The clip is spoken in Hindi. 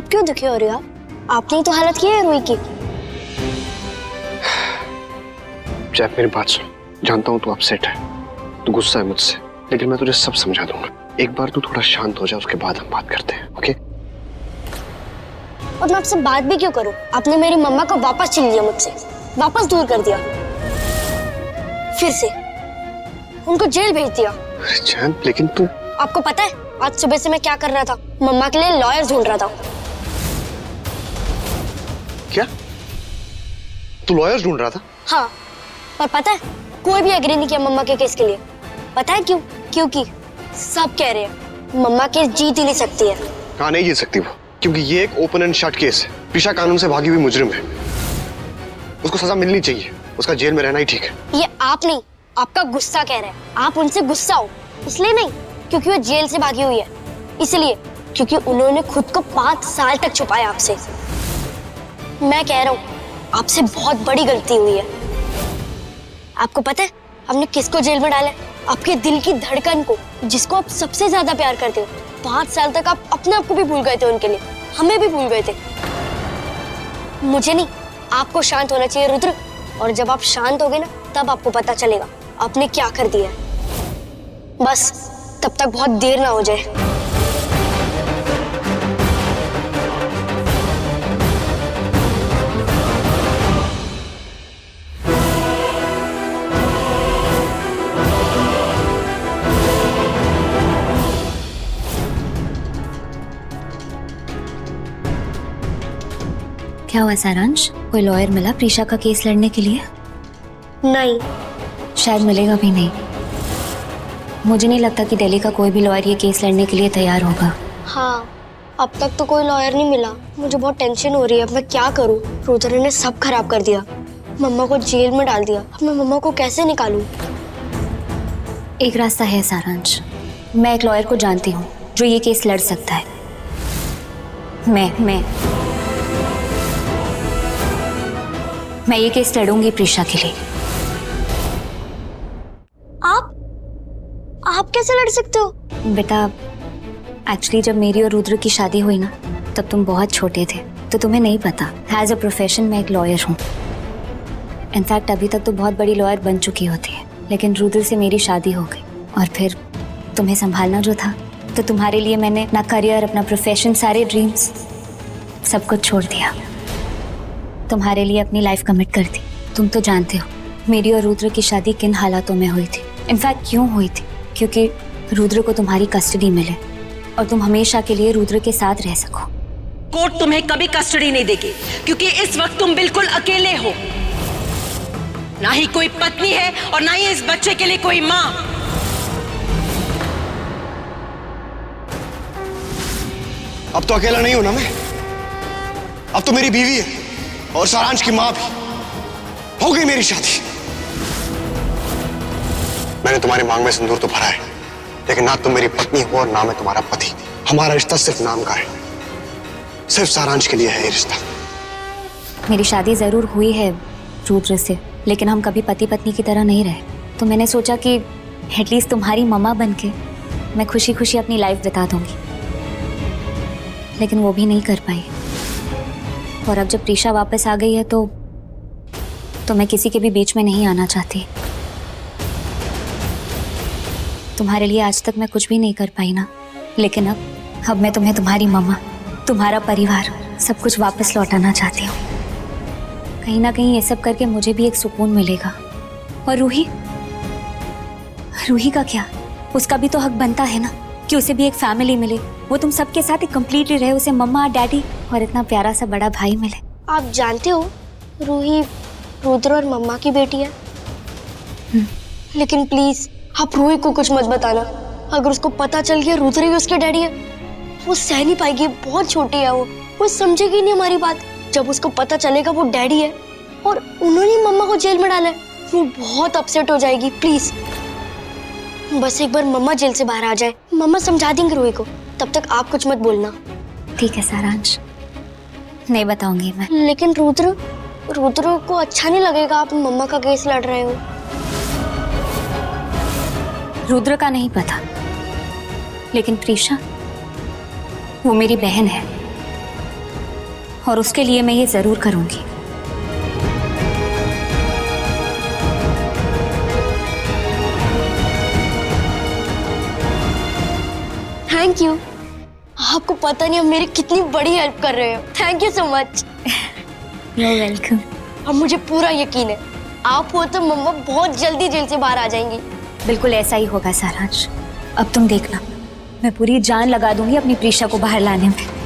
अब क्यों दुखी हो रही हो आपने तो हालत की है रूही की। जैक मेरी बात सुन, जानता हूँ तू अपसेट है, तू गुस्सा है मुझसे, लेकिन मैं तुझे सब समझा दूंगा। एक बार तू थोड़ा शांत हो जा, उसके बाद हम बात करते हैं, ओके? और मैं आपसे बात भी क्यों करूं? आपने मेरी मम्मा को वापस छीन लिया मुझसे, वापस दूर कर दिया, फिर से उनको जेल भेज दिया। अरे चैन, लेकिन तू... आपको पता है आज सुबह से मैं क्या कर रहा था? मम्मा के लिए लॉयर ढूंढ रहा था। क्या? तू लॉयर ढूंढ रहा था? हाँ, पर पता है कोई भी एग्री नहीं किया मम्मा के केस के लिए। पता है क्यों? क्योंकि सब कह रहे हैं मम्मा केस जीत ही नहीं सकती है। हाँ, नहीं जीत सकती वो, क्योंकि ये एक ओपन एंड शट केस है। प्रीशा कानून से भागी हुई मुजरिम है, उसको सजा मिलनी चाहिए, उसका जेल में रहना ही ठीक है। ये आप नहीं, आपका गुस्सा कह रहे हैं। आप उनसे गुस्सा हो, इसलिए नहीं क्योंकि वो जेल से भागी हुई है, इसलिए क्योंकि उन्होंने खुद को 5 साल तक छुपाया आपसे। मैं कह रहा हूँ आपसे बहुत बड़ी गलती हुई है। आपको पता है आपने किसको जेल में डाला है? आपके दिल की धड़कन को, जिसको आप सबसे ज्यादा प्यार करते हो। 5 साल तक आप अपने आप को भी भूल गए थे उनके लिए, हमें भी भूल गए थे। मुझे नहीं, आपको शांत होना चाहिए रुद्र, और जब आप शांत होगे ना तब आपको पता चलेगा आपने क्या कर दिया है। बस तब तक बहुत देर ना हो जाए। क्या हुआ सारांश, कोई लॉयर मिला प्रीशा का केस लड़ने के लिए? नहीं, शायद मिलेगा भी नहीं। मुझे नहीं लगता कि दिल्ली का कोई भी लॉयर ये केस लड़ने के लिए तैयार होगा। हाँ, अब तक तो कोई लॉयर नहीं मिला। मुझे बहुत टेंशन हो रही है, अब मैं क्या करूँ? रुद्र ने सब खराब कर दिया, मम्मा को जेल में डाल दिया। अब मैं मम्मा को कैसे निकालूं? एक रास्ता है सारांश, मैं एक लॉयर को जानती हूँ जो ये केस लड़ सकता है। मैं ये केस लड़ूंगी प्रीशा के लिए। आप कैसे लड़ सकते हो? बेटा, एक्चुअली जब मेरी और रुद्र की शादी हुई ना, तब तुम बहुत छोटे थे, तो तुम्हें नहीं पता एज अ प्रोफेशन मैं एक लॉयर हूँ। इनफैक्ट अभी तक तो बहुत बड़ी लॉयर बन चुकी होती है, लेकिन रुद्र से मेरी शादी हो गई और फिर तुम्हें संभालना जो था, तो तुम्हारे लिए मैंने अपना करियर, अपना प्रोफेशन, सारे ड्रीम्स सब कुछ छोड़ दिया। तुम्हारे लिए अपनी लाइफ कमिट कर दी। तुम तो जानते हो मेरी और रुद्र की शादी किन हालातों में हुई थी। इनफैक्ट क्यों हुई थी? क्योंकि रुद्र को तुम्हारी कस्टडी मिले और तुम हमेशा के लिए रुद्र के साथ रह सको। कोर्ट तुम्हें कभी कस्टडी नहीं देगी, क्योंकि इस वक्त तुम बिल्कुल अकेले हो। ना ही कोई पत्नी है और ना ही इस बच्चे के लिए कोई माँ। अब तो अकेला नहीं हूं ना मैं, अब तो मेरी बीवी है और सारांश की मां भी। हो गई मेरी शादी। मैंने तुम्हारी मांग में सिंदूर तो भरा है, लेकिन ना तुम मेरी पत्नी हो और ना मैं तुम्हारा पति। हमारा रिश्ता सिर्फ नाम का है, सिर्फ सारांश के लिए है ये रिश्ता। मेरी शादी जरूर हुई है रुद्र से, लेकिन हम कभी पति पत्नी की तरह नहीं रहे। तो मैंने सोचा कि एटलीस्ट तुम्हारी मम्मा बनके मैं खुशी खुशी अपनी लाइफ बिता दूंगी, लेकिन वो भी नहीं कर पाई। और अब जब प्रीशा वापस आ गई है तो मैं किसी के भी बीच में नहीं आना चाहती। तुम्हारे लिए आज तक मैं कुछ भी नहीं कर पाई ना, लेकिन अब मैं तुम्हें तुम्हारी मम्मा, तुम्हारा परिवार, सब कुछ वापस लौटाना चाहती हूँ। कहीं ना कहीं ये सब करके मुझे भी एक सुकून मिलेगा। और रूही का क्या? उसका भी तो हक बनता है ना कि उसे भी एक फैमिली मिले। वो तुम सबके साथ एक कंप्लीटली रहे, उसे मम्मा, डैडी और इतना प्यारा सा बड़ा भाई मिले। आप जानते हो रूही रुद्र और मम्मा की बेटी है। लेकिन प्लीज आप रूही को कुछ मत बताना। अगर उसको पता चल गया रुद्र ही उसके डैडी है, वो सह नहीं पाएगी। बहुत छोटी है वो समझेगी नहीं हमारी बात। जब उसको पता चलेगा वो डैडी है और उन्होंने मम्मा को जेल में डाला है, वो बहुत अपसेट हो जाएगी। प्लीज बस एक बार मम्मा जेल से बाहर आ जाए, मम्मा समझा देंगे रूही को। तब तक आप कुछ मत बोलना। ठीक है सारांश, नहीं बताऊंगी मैं। लेकिन रुद्र को अच्छा नहीं लगेगा आप मम्मा का केस लड़ रहे हो। रुद्र का नहीं पता, लेकिन प्रीशा वो मेरी बहन है और उसके लिए मैं ये जरूर करूंगी। Thank you. आपको पता नहीं आप मेरी कितनी बड़ी हेल्प कर रहे हो। Thank you so much. You welcome. अब मुझे पूरा यकीन है आप हो तो मम्मा बहुत जल्दी जेल से बाहर आ जाएंगी। बिल्कुल ऐसा ही होगा सारांश। अब तुम देखना, मैं पूरी जान लगा दूंगी अपनी प्रीशा को बाहर लाने में।